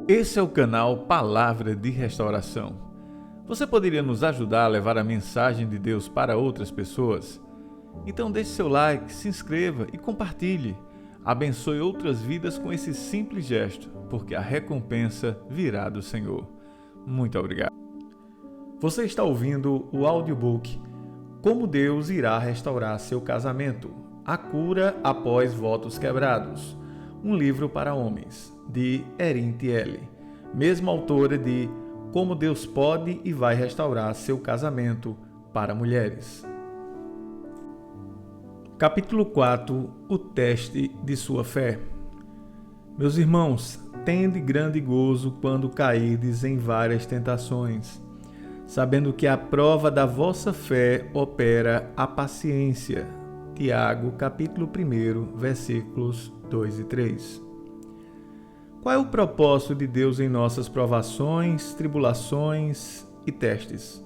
Esse é o canal Palavra de Restauração. Você poderia nos ajudar a levar a mensagem de Deus para outras pessoas? Então deixe seu like, se inscreva e compartilhe. Abençoe outras vidas com esse simples gesto, porque a recompensa virá do Senhor. Muito obrigado. Você está ouvindo o audiobook Como Deus irá restaurar seu casamento? A cura após votos quebrados. Um livro para homens, de Erin Thiele, mesma autora de Como Deus pode e vai restaurar seu casamento para mulheres. Capítulo 4. O teste de sua fé. Meus irmãos, tende grande gozo quando cairdes em várias tentações, sabendo que a prova da vossa fé opera a paciência. Tiago, capítulo 1, versículos 2 e 3. Qual é o propósito de Deus em nossas provações, tribulações e testes?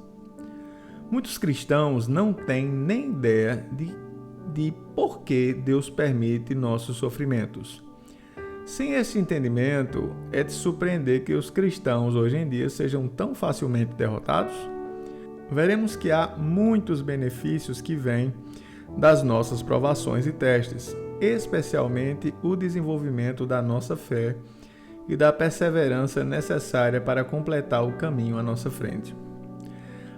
Muitos cristãos não têm nem ideia de por que Deus permite nossos sofrimentos. Sem esse entendimento, é de surpreender que os cristãos hoje em dia sejam tão facilmente derrotados. Veremos que há muitos benefícios que vêm das nossas provações e testes, especialmente o desenvolvimento da nossa fé e da perseverança necessária para completar o caminho à nossa frente.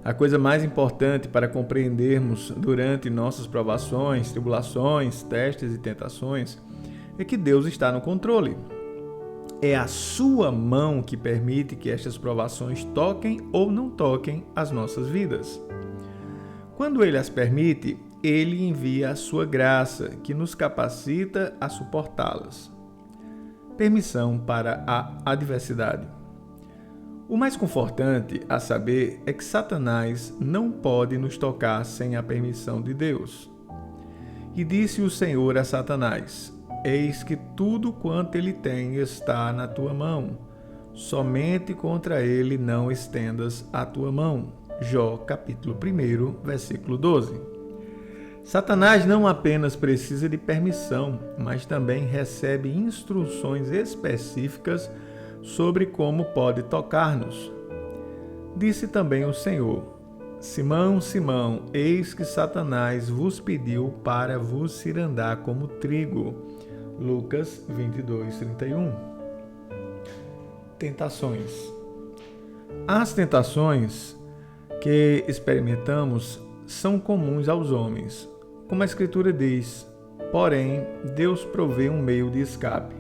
A coisa mais importante para compreendermos durante nossas provações, tribulações, testes e tentações é que Deus está no controle. É a sua mão que permite que estas provações toquem ou não toquem as nossas vidas. Quando Ele as permite, Ele envia a sua graça, que nos capacita a suportá-las. Permissão para a adversidade. O mais confortante a saber é que Satanás não pode nos tocar sem a permissão de Deus. E disse o Senhor a Satanás: Eis que tudo quanto ele tem está na tua mão. Somente contra ele não estendas a tua mão. Jó, capítulo 1, versículo 12. Satanás não apenas precisa de permissão, mas também recebe instruções específicas sobre como pode tocar-nos. Disse também o Senhor: Simão, Simão, eis que Satanás vos pediu para vos cirandar como trigo. Lucas 22:31. Tentações. As tentações que experimentamos são comuns aos homens. Como a Escritura diz, porém, Deus provê um meio de escape.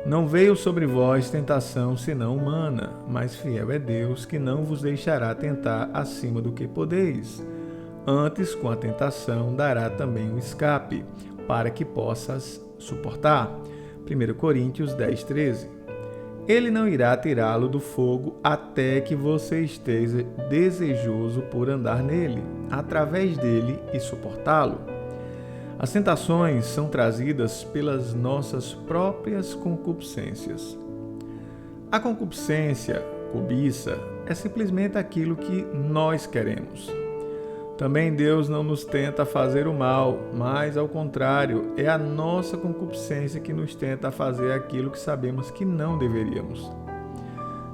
Não veio sobre vós tentação senão humana, mas fiel é Deus, que não vos deixará tentar acima do que podeis. Antes, com a tentação, dará também um escape, para que possas suportar. 1 Coríntios 10:13. Ele não irá tirá-lo do fogo até que você esteja desejoso por andar nele, através dele e suportá-lo. As tentações são trazidas pelas nossas próprias concupiscências. A concupiscência, cobiça, é simplesmente aquilo que nós queremos. Também Deus não nos tenta fazer o mal, mas, ao contrário, é a nossa concupiscência que nos tenta fazer aquilo que sabemos que não deveríamos.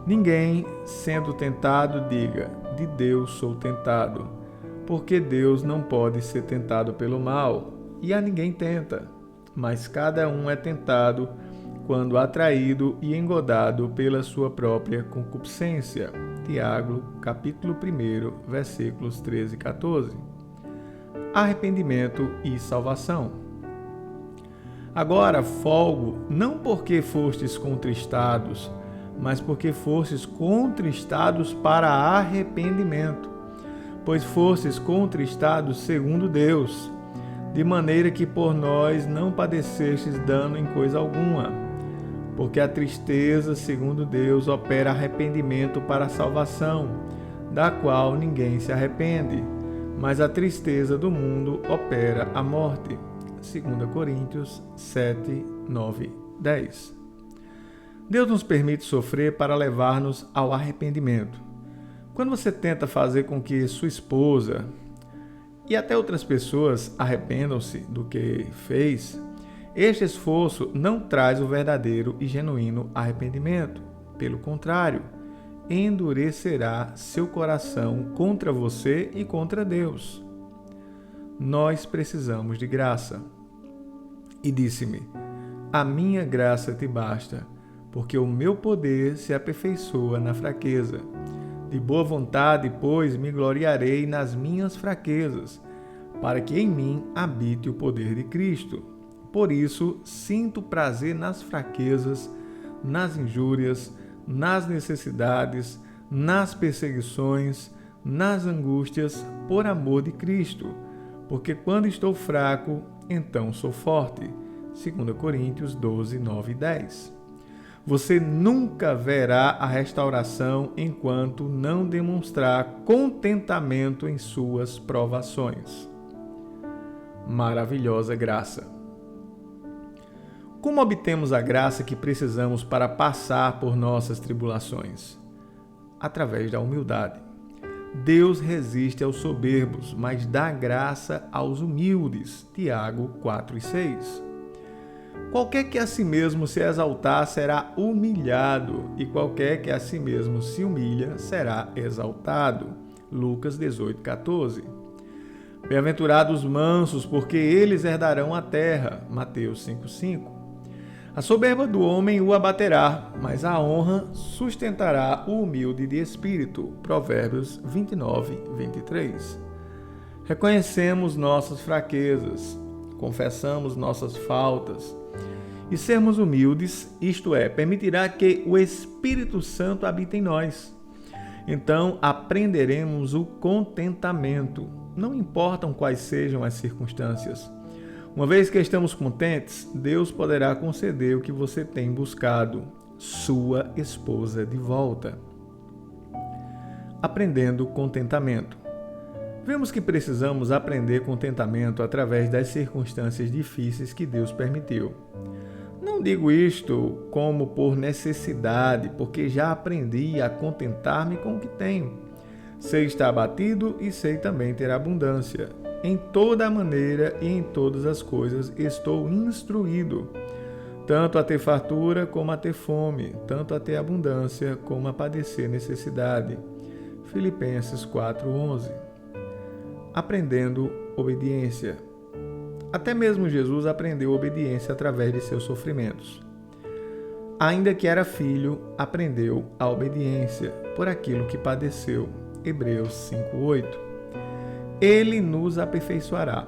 Ninguém, sendo tentado, diga: de Deus sou tentado, porque Deus não pode ser tentado pelo mal, e a ninguém tenta, mas cada um é tentado quando atraído e engodado pela sua própria concupiscência. Tiago, capítulo 1, versículos 13 e 14. Arrependimento e salvação. Agora folgo, não porque fostes contristados, mas porque fostes contristados para arrependimento, pois fostes contristados segundo Deus, de maneira que por nós não padecestes dano em coisa alguma. Porque a tristeza, segundo Deus, opera arrependimento para a salvação, da qual ninguém se arrepende, mas a tristeza do mundo opera a morte. 2 Coríntios 7, 9, 10. Deus nos permite sofrer para levar-nos ao arrependimento. Quando você tenta fazer com que sua esposa e até outras pessoas arrependam-se do que fez, este esforço não traz o verdadeiro e genuíno arrependimento. Pelo contrário, endurecerá seu coração contra você e contra Deus. Nós precisamos de graça. E disse-me: a minha graça te basta, porque o meu poder se aperfeiçoa na fraqueza. De boa vontade, pois, me gloriarei nas minhas fraquezas, para que em mim habite o poder de Cristo. Por isso, sinto prazer nas fraquezas, nas injúrias, nas necessidades, nas perseguições, nas angústias, por amor de Cristo. Porque quando estou fraco, então sou forte. 2 Coríntios 12, 9 e 10. Você nunca verá a restauração enquanto não demonstrar contentamento em suas provações. Maravilhosa graça. Como obtemos a graça que precisamos para passar por nossas tribulações? Através da humildade. Deus resiste aos soberbos, mas dá graça aos humildes. Tiago 4 e 6. Qualquer que a si mesmo se exaltar será humilhado, e qualquer que a si mesmo se humilha será exaltado. Lucas 18, 14. Bem-aventurados os mansos, porque eles herdarão a terra. Mateus 5, 5. A soberba do homem o abaterá, mas a honra sustentará o humilde de espírito. Provérbios 29, 23. Reconhecemos nossas fraquezas, confessamos nossas faltas, e sermos humildes, isto é, permitirá que o Espírito Santo habite em nós. Então aprenderemos o contentamento, não importam quais sejam as circunstâncias. Uma vez que estamos contentes, Deus poderá conceder o que você tem buscado, sua esposa de volta. Aprendendo contentamento. Vemos que precisamos aprender contentamento através das circunstâncias difíceis que Deus permitiu. Não digo isto como por necessidade, porque já aprendi a contentar-me com o que tenho. Sei estar abatido e sei também ter abundância. Em toda a maneira e em todas as coisas estou instruído, tanto a ter fartura como a ter fome, tanto a ter abundância como a padecer necessidade. Filipenses 4:11. Aprendendo obediência. Até mesmo Jesus aprendeu obediência através de seus sofrimentos. Ainda que era filho, aprendeu a obediência por aquilo que padeceu. Hebreus 5:8. Ele nos aperfeiçoará.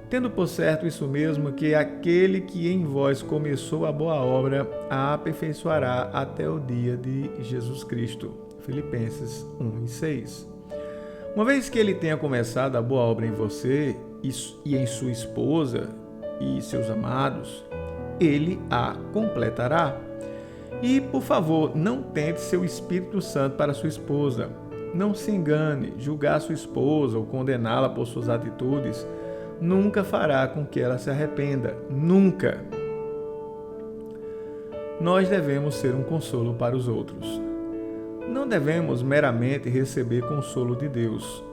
Tendo por certo isso mesmo, que aquele que em vós começou a boa obra, a aperfeiçoará até o dia de Jesus Cristo. Filipenses 1 e 6. Uma vez que ele tenha começado a boa obra em você e em sua esposa e seus amados, ele a completará. E, por favor, não tente seu Espírito Santo para sua esposa. Não se engane, julgar sua esposa ou condená-la por suas atitudes nunca fará com que ela se arrependa. Nunca! Nós devemos ser um consolo para os outros. Não devemos meramente receber consolo de Deus.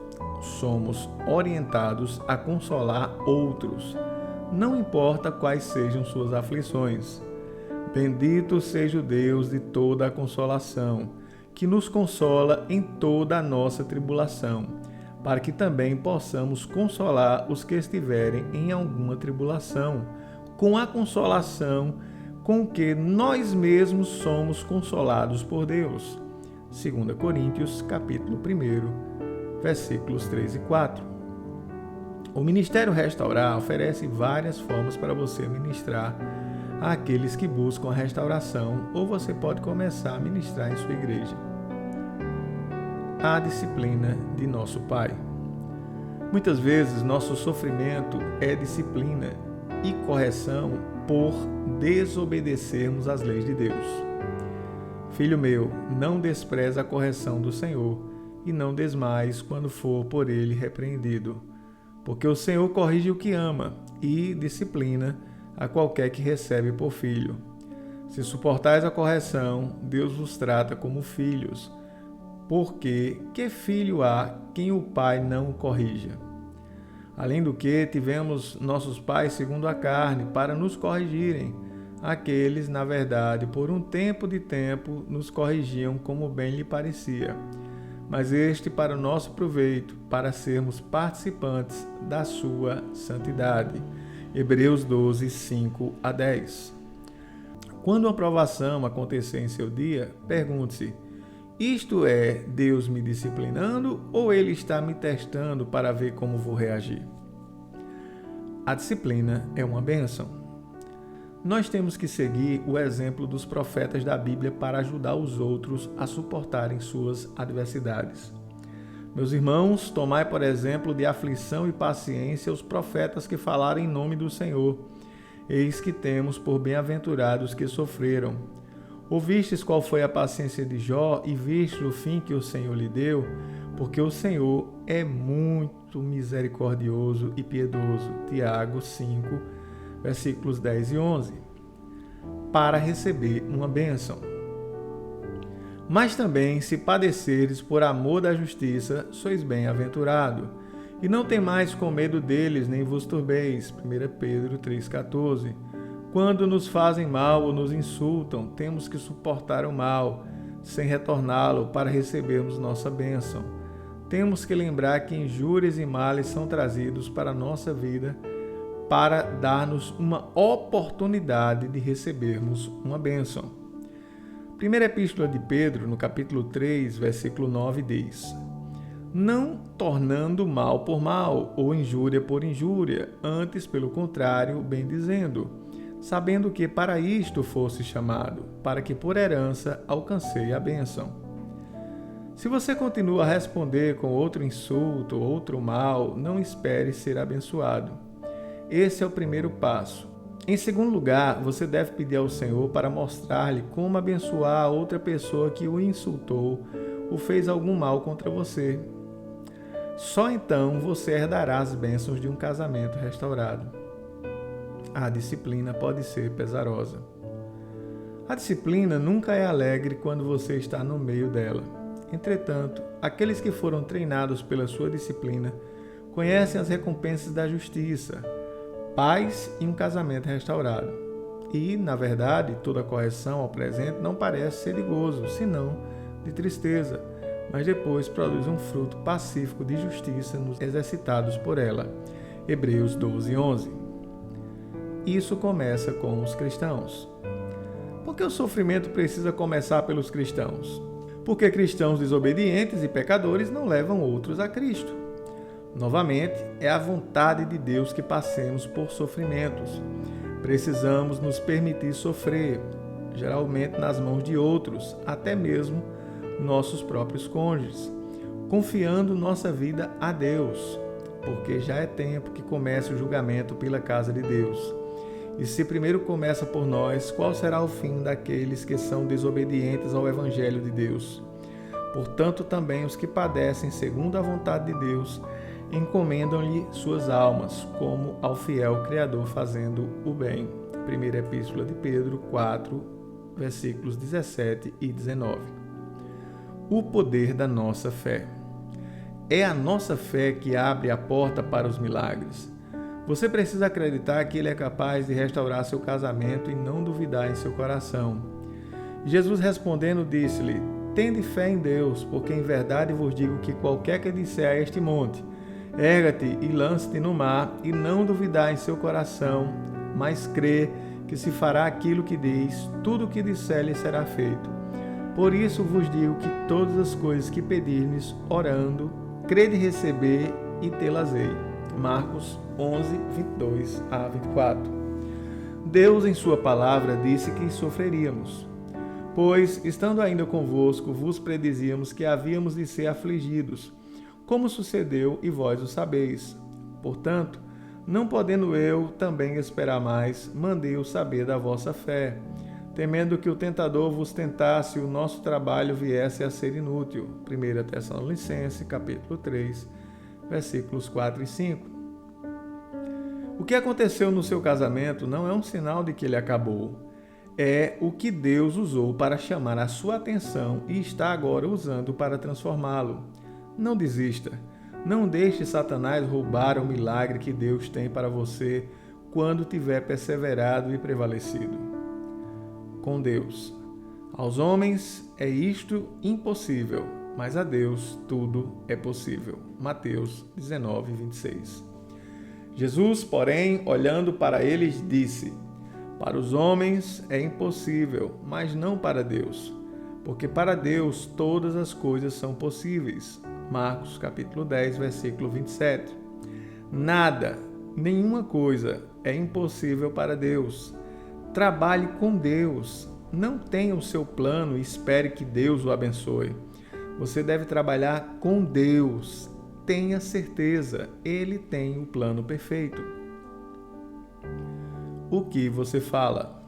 Somos orientados a consolar outros, não importa quais sejam suas aflições. Bendito seja o Deus de toda a consolação, que nos consola em toda a nossa tribulação, para que também possamos consolar os que estiverem em alguma tribulação, com a consolação com que nós mesmos somos consolados por Deus. 2 Coríntios, capítulo 1, versículos 3 e 4. O Ministério Restaurar oferece várias formas para você ministrar àqueles que buscam a restauração, ou você pode começar a ministrar em sua igreja. A disciplina de nosso Pai. Muitas vezes nosso sofrimento é disciplina e correção por desobedecermos às leis de Deus. Filho meu, não despreze a correção do Senhor e não desmaies quando for por ele repreendido, porque o Senhor corrige o que ama e disciplina a qualquer que recebe por filho. Se suportais a correção, Deus vos trata como filhos, porque que filho há quem o pai não o corrija? Além do que, tivemos nossos pais segundo a carne para nos corrigirem, Aqueles, na verdade, por um tempo de tempo, nos corrigiam como bem lhe parecia, mas este para o nosso proveito, para sermos participantes da sua santidade. Hebreus 12, 5 a 10. Quando uma provação acontecer em seu dia, pergunte-se: isto é Deus me disciplinando ou Ele está me testando para ver como vou reagir? A disciplina é uma bênção. Nós temos que seguir o exemplo dos profetas da Bíblia para ajudar os outros a suportarem suas adversidades. Meus irmãos, tomai por exemplo de aflição e paciência os profetas que falaram em nome do Senhor. Eis que temos por bem-aventurados que sofreram. Ouvistes qual foi a paciência de Jó e vistes o fim que o Senhor lhe deu? Porque o Senhor é muito misericordioso e piedoso. Tiago 5, versículos 10 e 11. Para receber uma bênção. Mas também, se padeceres por amor da justiça, sois bem-aventurado. E não temais com medo deles, nem vos turbeis. 1 Pedro 3,14. Quando nos fazem mal ou nos insultam, temos que suportar o mal, sem retorná-lo, para recebermos nossa bênção. Temos que lembrar que injúrias e males são trazidos para a nossa vida, para dar-nos uma oportunidade de recebermos uma bênção. Primeira Epístola de Pedro, no capítulo 3, versículo 9, diz: não tornando mal por mal, ou injúria por injúria, antes, pelo contrário, bem dizendo, sabendo que para isto fosse chamado, para que por herança alcancei a bênção. Se você continua a responder com outro insulto, outro mal, não espere ser abençoado. Esse é o primeiro passo. Em segundo lugar, você deve pedir ao Senhor para mostrar-lhe como abençoar a outra pessoa que o insultou ou fez algum mal contra você. Só então você herdará as bênçãos de um casamento restaurado. A disciplina pode ser pesarosa. A disciplina nunca é alegre quando você está no meio dela. Entretanto, aqueles que foram treinados pela sua disciplina conhecem as recompensas da justiça, paz e um casamento restaurado. E, na verdade, toda correção ao presente não parece ser de gozo, senão de tristeza, mas depois produz um fruto pacífico de justiça nos exercitados por ela. Hebreus 12, 11. Isso começa com os cristãos. Por que o sofrimento precisa começar pelos cristãos? Porque cristãos desobedientes e pecadores não levam outros a Cristo. Novamente, é a vontade de Deus que passemos por sofrimentos. Precisamos nos permitir sofrer, geralmente nas mãos de outros, até mesmo nossos próprios cônjuges, confiando nossa vida a Deus, porque já é tempo que comece o julgamento pela casa de Deus. E se primeiro começa por nós, qual será o fim daqueles que são desobedientes ao Evangelho de Deus? Portanto, também os que padecem segundo a vontade de Deus, encomendam-lhe suas almas, como ao fiel Criador fazendo o bem. Primeira Epístola de Pedro 4, versículos 17 e 19. O poder da nossa fé. É a nossa fé que abre a porta para os milagres. Você precisa acreditar que Ele é capaz de restaurar seu casamento e não duvidar em seu coração. Jesus respondendo disse-lhe: tende fé em Deus, porque em verdade vos digo que qualquer que disser a este monte, erga-te e lança-te no mar, e não duvidar em seu coração, mas crê que se fará aquilo que diz, tudo o que disser lhe será feito. Por isso vos digo que todas as coisas que pedirdes, orando, crede receber e tê-las-ei. Marcos 11, 22 a 24. Deus, em sua palavra, disse que sofreríamos. Pois, estando ainda convosco, vos predizíamos que havíamos de ser afligidos, como sucedeu e vós o sabeis. Portanto, não podendo eu também esperar mais, mandei-o saber da vossa fé, temendo que o tentador vos tentasse e o nosso trabalho viesse a ser inútil. 1 Tessalonicenses, capítulo 3, versículos 4 e 5. O que aconteceu no seu casamento não é um sinal de que ele acabou. É o que Deus usou para chamar a sua atenção e está agora usando para transformá-lo. Não desista. Não deixe Satanás roubar o milagre que Deus tem para você quando tiver perseverado e prevalecido. com Deus. Aos homens é isto impossível, mas a Deus tudo é possível. Mateus 19, 26. Jesus, porém, olhando para eles, disse: para os homens é impossível, mas não para Deus, porque para Deus todas as coisas são possíveis. Marcos capítulo 10, versículo 27. Nada, nenhuma coisa é impossível para Deus. Trabalhe com Deus. Não tenha o seu plano e espere que Deus o abençoe. Você deve trabalhar com Deus. Tenha certeza, Ele tem o plano perfeito. O que você fala?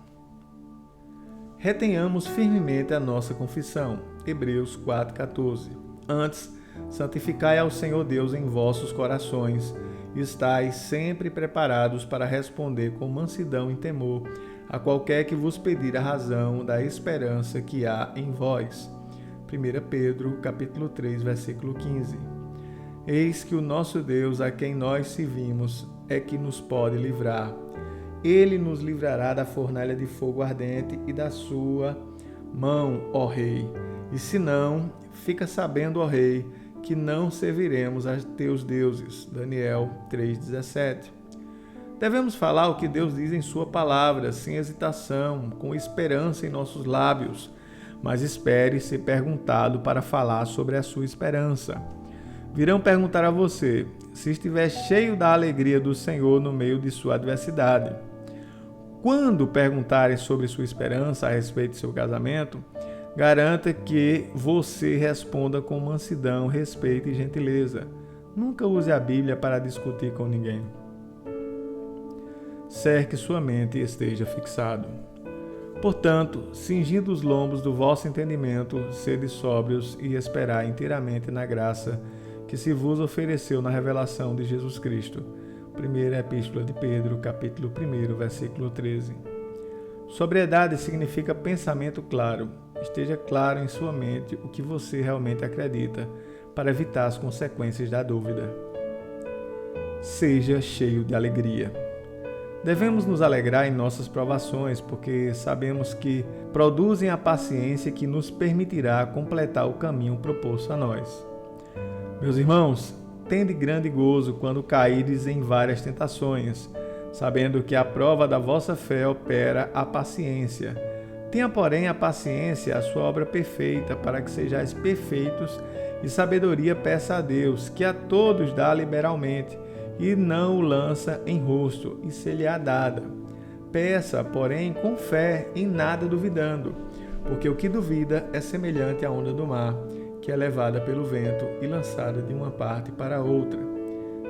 Retenhamos firmemente a nossa confissão. Hebreus 4,14. Antes, santificai ao Senhor Deus em vossos corações, e estais sempre preparados para responder com mansidão e temor a qualquer que vos pedir a razão da esperança que há em vós. 1 Pedro, capítulo 3, versículo 15. Eis que o nosso Deus, a quem nós servimos, é que nos pode livrar. Ele nos livrará da fornalha de fogo ardente e da sua mão, ó Rei. E se não, fica sabendo, ó Rei, que não serviremos a teus deuses. Daniel 3,17. Devemos falar o que Deus diz em sua palavra, sem hesitação, com esperança em nossos lábios, mas espere ser perguntado para falar sobre a sua esperança. Virão perguntar a você, se estiver cheio da alegria do Senhor no meio de sua adversidade. Quando perguntarem sobre sua esperança a respeito de seu casamento, garanta que você responda com mansidão, respeito e gentileza. Nunca use a Bíblia para discutir com ninguém. Cerque sua mente e esteja fixado. Portanto, cingindo os lombos do vosso entendimento, sede sóbrios e esperai inteiramente na graça que se vos ofereceu na revelação de Jesus Cristo. Primeira Epístola de Pedro, capítulo 1, versículo 13. Sobriedade significa pensamento claro. Esteja claro em sua mente o que você realmente acredita, para evitar as consequências da dúvida. Seja cheio de alegria. Devemos nos alegrar em nossas provações, porque sabemos que produzem a paciência que nos permitirá completar o caminho proposto a nós. Meus irmãos, tende grande gozo quando caídes em várias tentações, sabendo que a prova da vossa fé opera a paciência. Tenha, porém, a paciência a sua obra perfeita, para que sejais perfeitos, e sabedoria peça a Deus, que a todos dá liberalmente, e não o lança em rosto, e se-lhe-á dada. Peça, porém, com fé, em nada duvidando, porque o que duvida é semelhante à onda do mar, que é levada pelo vento e lançada de uma parte para outra.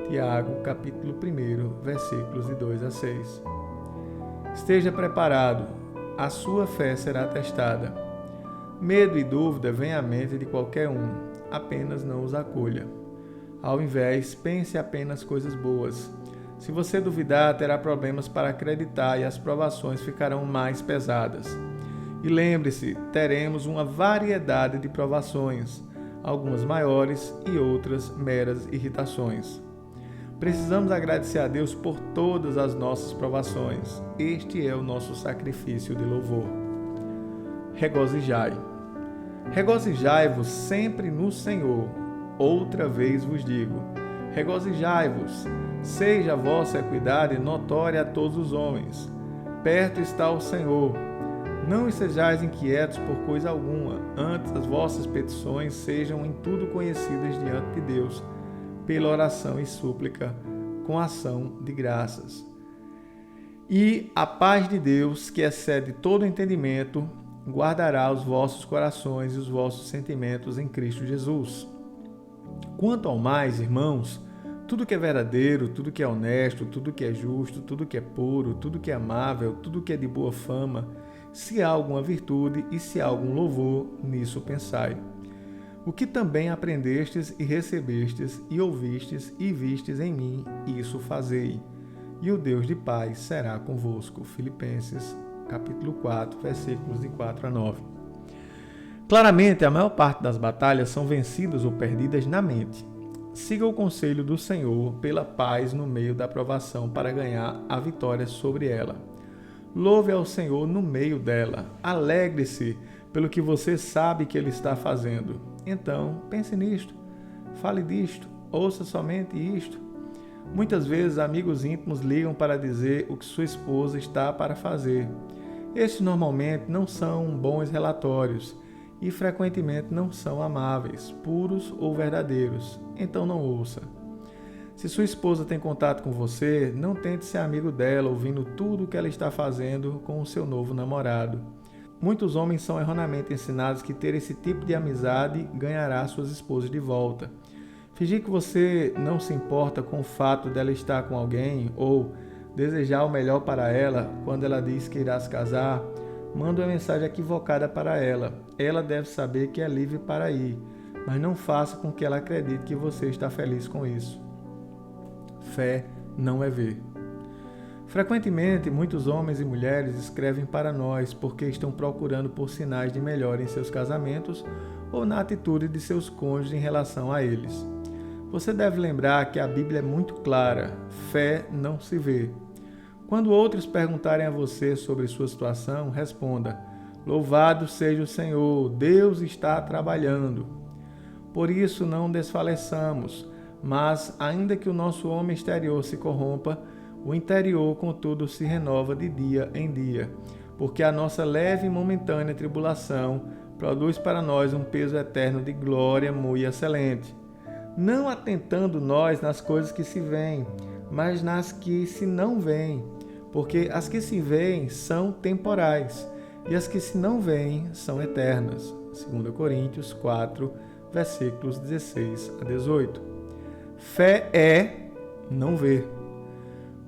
Tiago, capítulo 1, versículos de 2 a 6. Esteja preparado, a sua fé será testada. Medo e dúvida vêm à mente de qualquer um, apenas não os acolha. Ao invés, pense apenas coisas boas. Se você duvidar, terá problemas para acreditar e as provações ficarão mais pesadas. E lembre-se, teremos uma variedade de provações, algumas maiores e outras meras irritações. Precisamos agradecer a Deus por todas as nossas provações. Este é o nosso sacrifício de louvor. Regozijai. Regozijai-vos sempre no Senhor. Outra vez vos digo, regozijai-vos. Seja a vossa equidade notória a todos os homens. Perto está o Senhor. Não sejais inquietos por coisa alguma, antes as vossas petições sejam em tudo conhecidas diante de Deus, pela oração e súplica, com ação de graças. E a paz de Deus, que excede todo entendimento, guardará os vossos corações e os vossos sentimentos em Cristo Jesus. Quanto ao mais, irmãos, tudo que é verdadeiro, tudo que é honesto, tudo que é justo, tudo que é puro, tudo que é amável, tudo que é de boa fama, se há alguma virtude e se há algum louvor, nisso pensai. O que também aprendestes e recebestes e ouvistes e vistes em mim, isso fazei. E o Deus de paz será convosco. Filipenses, capítulo 4, versículos de 4 a 9. Claramente, a maior parte das batalhas são vencidas ou perdidas na mente. Siga o conselho do Senhor pela paz no meio da provação para ganhar a vitória sobre ela. Louve ao Senhor no meio dela. Alegre-se pelo que você sabe que Ele está fazendo. Então, pense nisto. Fale disto. Ouça somente isto. Muitas vezes, amigos íntimos ligam para dizer o que sua esposa está para fazer. Estes normalmente não são bons relatórios e frequentemente não são amáveis, puros ou verdadeiros. Então não ouça. Se sua esposa tem contato com você, não tente ser amigo dela ouvindo tudo o que ela está fazendo com o seu novo namorado. Muitos homens são erroneamente ensinados que ter esse tipo de amizade ganhará suas esposas de volta. Fingir que você não se importa com o fato dela estar com alguém ou desejar o melhor para ela quando ela diz que irá se casar, manda uma mensagem equivocada para ela. Ela deve saber que é livre para ir, mas não faça com que ela acredite que você está feliz com isso. Fé não é ver. Frequentemente, muitos homens e mulheres escrevem para nós porque estão procurando por sinais de melhora em seus casamentos ou na atitude de seus cônjuges em relação a eles. Você deve lembrar que a Bíblia é muito clara: fé não se vê. Quando outros perguntarem a você sobre sua situação, responda: louvado seja o Senhor, Deus está trabalhando. Por isso não desfaleçamos, mas ainda que o nosso homem exterior se corrompa, o interior, contudo, se renova de dia em dia, porque a nossa leve e momentânea tribulação produz para nós um peso eterno de glória muito excelente. Não atentando nós nas coisas que se veem, mas nas que se não veem, porque as que se veem são temporais, e as que se não veem são eternas. 2 Coríntios 4, versículos 16 a 18. Fé é não ver.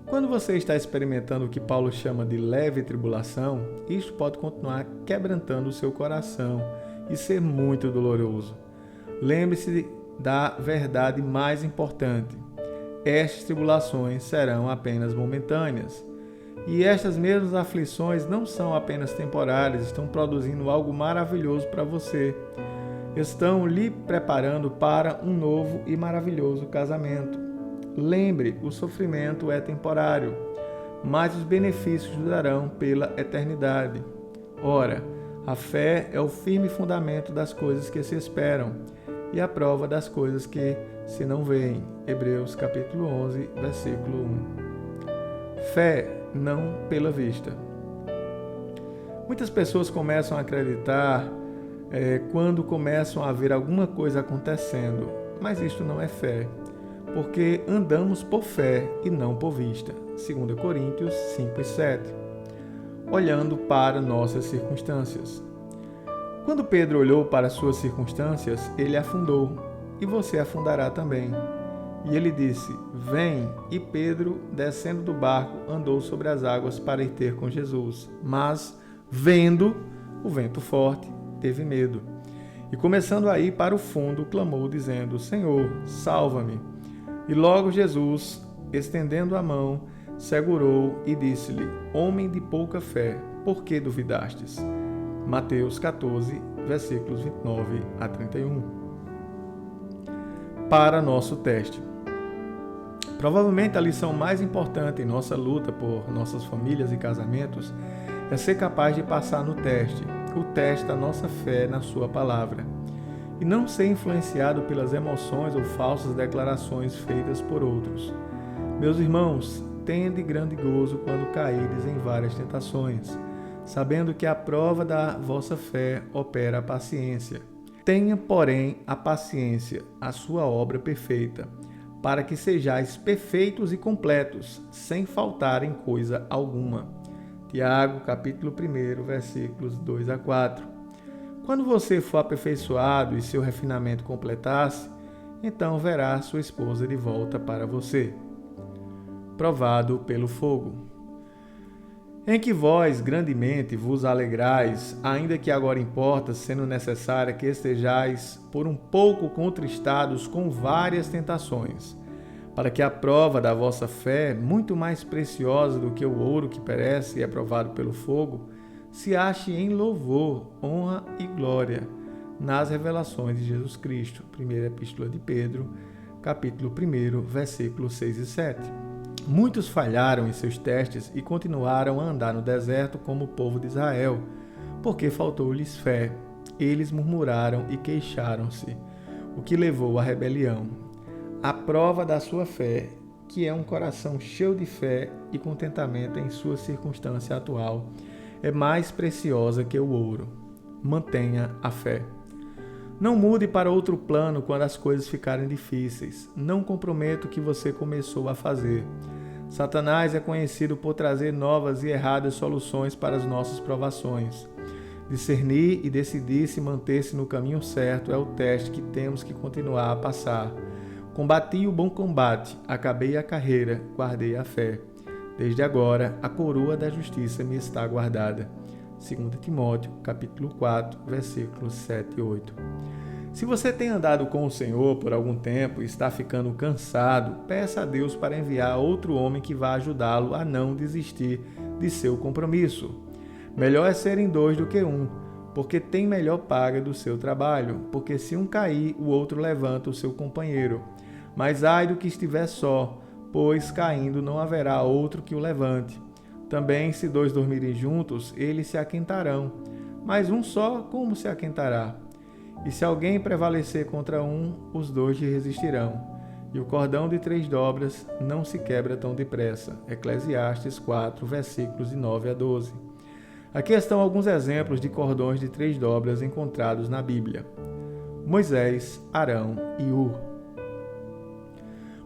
Quando você está experimentando o que Paulo chama de leve tribulação, isto pode continuar quebrantando o seu coração e ser muito doloroso. Lembre-se da verdade mais importante: estas tribulações serão apenas momentâneas. E estas mesmas aflições não são apenas temporárias, estão produzindo algo maravilhoso para você. Estão lhe preparando para um novo e maravilhoso casamento. Lembre, o sofrimento é temporário, mas os benefícios durarão pela eternidade. Ora, a fé é o firme fundamento das coisas que se esperam e a prova das coisas que se não veem. Hebreus capítulo 11, versículo 1. Fé não pela vista. Muitas pessoas começam a acreditar quando começam a ver alguma coisa acontecendo, mas isto não é fé, porque andamos por fé e não por vista. 2 Coríntios 5 e 7. Olhando para nossas circunstâncias. Quando Pedro olhou para suas circunstâncias, ele afundou, e você afundará também. E ele disse: vem, e Pedro, descendo do barco, andou sobre as águas para ir ter com Jesus. Mas, vendo o vento forte, teve medo. E começando a ir para o fundo, clamou, dizendo: Senhor, salva-me. E logo Jesus, estendendo a mão, segurou e disse-lhe: homem de pouca fé, por que duvidastes? Mateus 14, versículos 29 a 31. Para nosso teste. Provavelmente a lição mais importante em nossa luta por nossas famílias e casamentos é ser capaz de passar no teste, o teste da nossa fé na sua palavra, e não ser influenciado pelas emoções ou falsas declarações feitas por outros. Meus irmãos, tende grande gozo quando caídes em várias tentações, sabendo que a prova da vossa fé opera a paciência. Tenha, porém, a paciência, a sua obra perfeita, para que sejais perfeitos e completos, sem faltar em coisa alguma. Tiago, capítulo 1, versículos 2 a 4. Quando você for aperfeiçoado e seu refinamento completasse, então verá sua esposa de volta para você. Provado pelo fogo. Em que vós grandemente vos alegrais, ainda que agora importa, sendo necessário que estejais por um pouco contristados com várias tentações, para que a prova da vossa fé, muito mais preciosa do que o ouro que perece e é provado pelo fogo, se ache em louvor, honra e glória nas revelações de Jesus Cristo. Primeira Epístola de Pedro, capítulo 1, versículos 6 e 7. Muitos falharam em seus testes e continuaram a andar no deserto como o povo de Israel, porque faltou-lhes fé. Eles murmuraram e queixaram-se, o que levou à rebelião. A prova da sua fé, que é um coração cheio de fé e contentamento em sua circunstância atual, é mais preciosa que o ouro. Mantenha a fé. Não mude para outro plano quando as coisas ficarem difíceis. Não comprometa o que você começou a fazer. Satanás é conhecido por trazer novas e erradas soluções para as nossas provações. Discernir e decidir se manter-se no caminho certo é o teste que temos que continuar a passar. Combati o bom combate, acabei a carreira, guardei a fé. Desde agora, a coroa da justiça me está guardada. 2 Timóteo, capítulo 4, versículos 7 e 8. Se você tem andado com o Senhor por algum tempo e está ficando cansado, peça a Deus para enviar outro homem que vá ajudá-lo a não desistir de seu compromisso. Melhor é serem dois do que um, porque tem melhor paga do seu trabalho, porque se um cair, o outro levanta o seu companheiro. Mas ai do que estiver só, pois caindo não haverá outro que o levante. Também, se dois dormirem juntos, eles se aquentarão, mas um só como se aquentará? E se alguém prevalecer contra um, os dois lhe resistirão. E o cordão de 3 dobras não se quebra tão depressa. Eclesiastes 4, versículos de 9 a 12. Aqui estão alguns exemplos de cordões de 3 dobras encontrados na Bíblia. Moisés, Arão e Hur.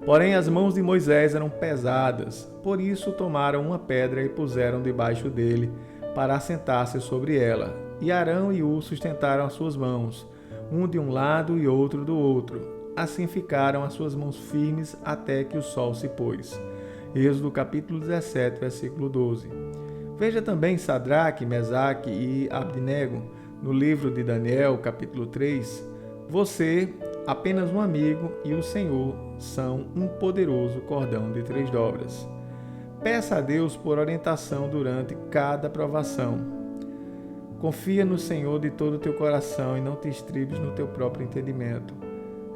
Porém, as mãos de Moisés eram pesadas, por isso tomaram uma pedra e puseram debaixo dele, para assentar-se sobre ela. E Arão e Hur sustentaram as suas mãos, um de um lado e outro do outro. Assim ficaram as suas mãos firmes até que o sol se pôs. Êxodo capítulo 17, versículo 12. Veja também Sadraque, Mesaque e Abdenego, no livro de Daniel, capítulo 3. Você, apenas um amigo, e o Senhor são um poderoso cordão de 3 dobras. Peça a Deus por orientação durante cada provação. Confia no Senhor de todo o teu coração e não te estribes no teu próprio entendimento.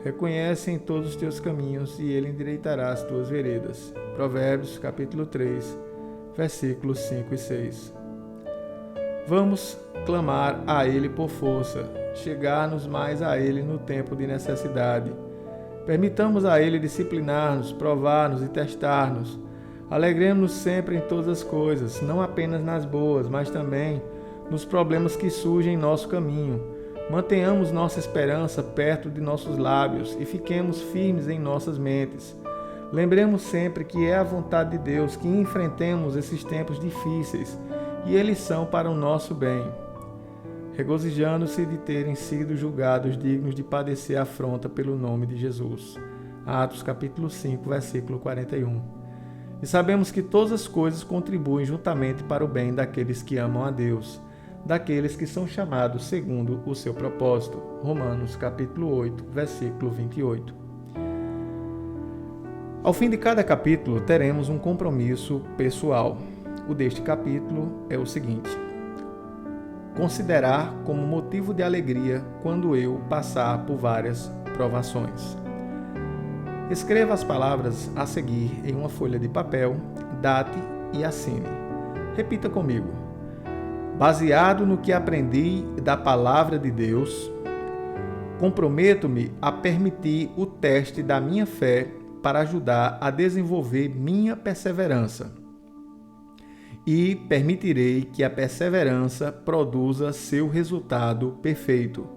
Reconhece em todos os teus caminhos e Ele endireitará as tuas veredas. Provérbios, capítulo 3, versículos 5 e 6. Vamos clamar a Ele por força, chegar-nos mais a Ele no tempo de necessidade. Permitamos a Ele disciplinar-nos, provar-nos e testar-nos. Alegremos-nos sempre em todas as coisas, não apenas nas boas, mas também nos problemas que surgem em nosso caminho. Mantenhamos nossa esperança perto de nossos lábios e fiquemos firmes em nossas mentes. Lembremos sempre que é a vontade de Deus que enfrentemos esses tempos difíceis e eles são para o nosso bem. Regozijando-se de terem sido julgados dignos de padecer afronta pelo nome de Jesus. Atos capítulo 5, versículo 41. E sabemos que todas as coisas contribuem juntamente para o bem daqueles que amam a Deus, daqueles que são chamados segundo o seu propósito. Romanos capítulo 8, versículo 28. Ao fim de cada capítulo, teremos um compromisso pessoal. O deste capítulo é o seguinte: considerar como motivo de alegria quando eu passar por várias provações. Escreva as palavras a seguir em uma folha de papel, date e assine. Repita comigo. Baseado no que aprendi da palavra de Deus, comprometo-me a permitir o teste da minha fé para ajudar a desenvolver minha perseverança. E permitirei que a perseverança produza seu resultado perfeito,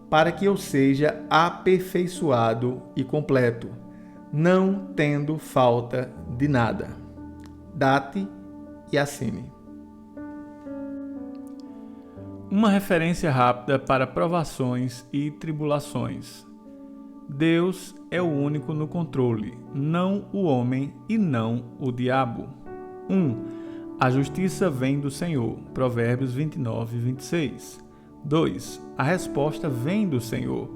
para que eu seja aperfeiçoado e completo, não tendo falta de nada. Date e assine. Uma referência rápida para provações e tribulações. Deus é o único no controle, não o homem e não o diabo. 1. A justiça vem do Senhor. Provérbios 29, 26. 2. A resposta vem do Senhor.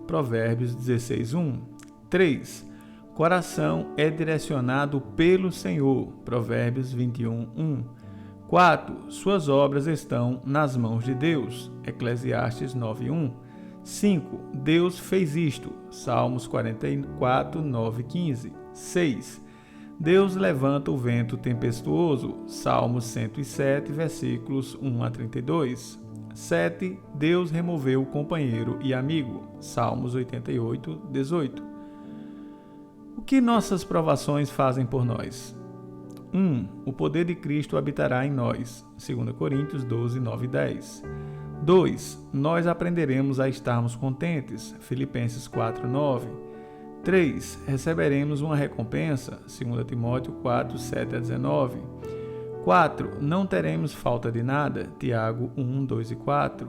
Provérbios 16, 1. 3. Coração é direcionado pelo Senhor. Provérbios 21, 1. 4. Suas obras estão nas mãos de Deus. Eclesiastes 9, 1. 5. Deus fez isto. Salmos 44, 9, 15. 6. Deus levanta o vento tempestuoso. Salmos 107, versículos 1 a 32. 7. Deus removeu o companheiro e amigo. Salmos 88, 18. O que nossas provações fazem por nós? 1. O poder de Cristo habitará em nós. 2 Coríntios 12, 9 e 10. 2. Nós aprenderemos a estarmos contentes. Filipenses 4, 9. 3. Receberemos uma recompensa. 2 Timóteo 4, 7 a 19. 4. Não teremos falta de nada. Tiago 1, 2 e 4.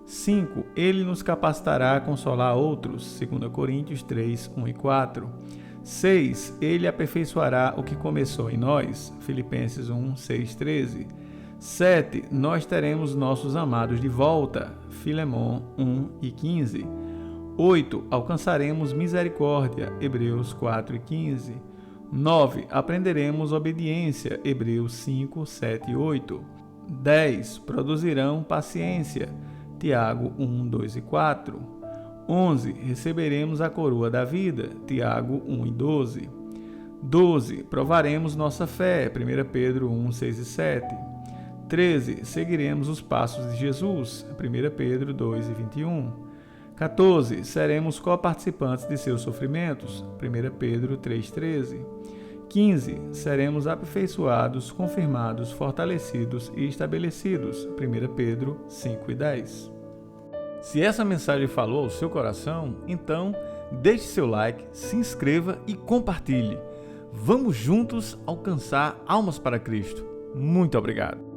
5. Ele nos capacitará a consolar outros. 2 Coríntios 3, 1 e 4. 6. Ele aperfeiçoará o que começou em nós. Filipenses 1, 6, 13. 7. Nós teremos nossos amados de volta. Filemon 1 e 15. 8. Alcançaremos misericórdia. Hebreus 4 e 15. 9. Aprenderemos obediência. Hebreus 5, 7 e 8. 10. Produzirão paciência. Tiago 1, 2 e 4. 11. Receberemos a coroa da vida. Tiago 1 e 12. 12. Provaremos nossa fé. 1 Pedro 1, 6 e 7. 13. Seguiremos os passos de Jesus. 1 Pedro 2 e 21. 14. Seremos coparticipantes de seus sofrimentos. 1 Pedro 3, 13. 15. Seremos aperfeiçoados, confirmados, fortalecidos e estabelecidos. 1 Pedro 5 e 10. Se essa mensagem falou ao seu coração, então deixe seu like, se inscreva e compartilhe. Vamos juntos alcançar almas para Cristo. Muito obrigado.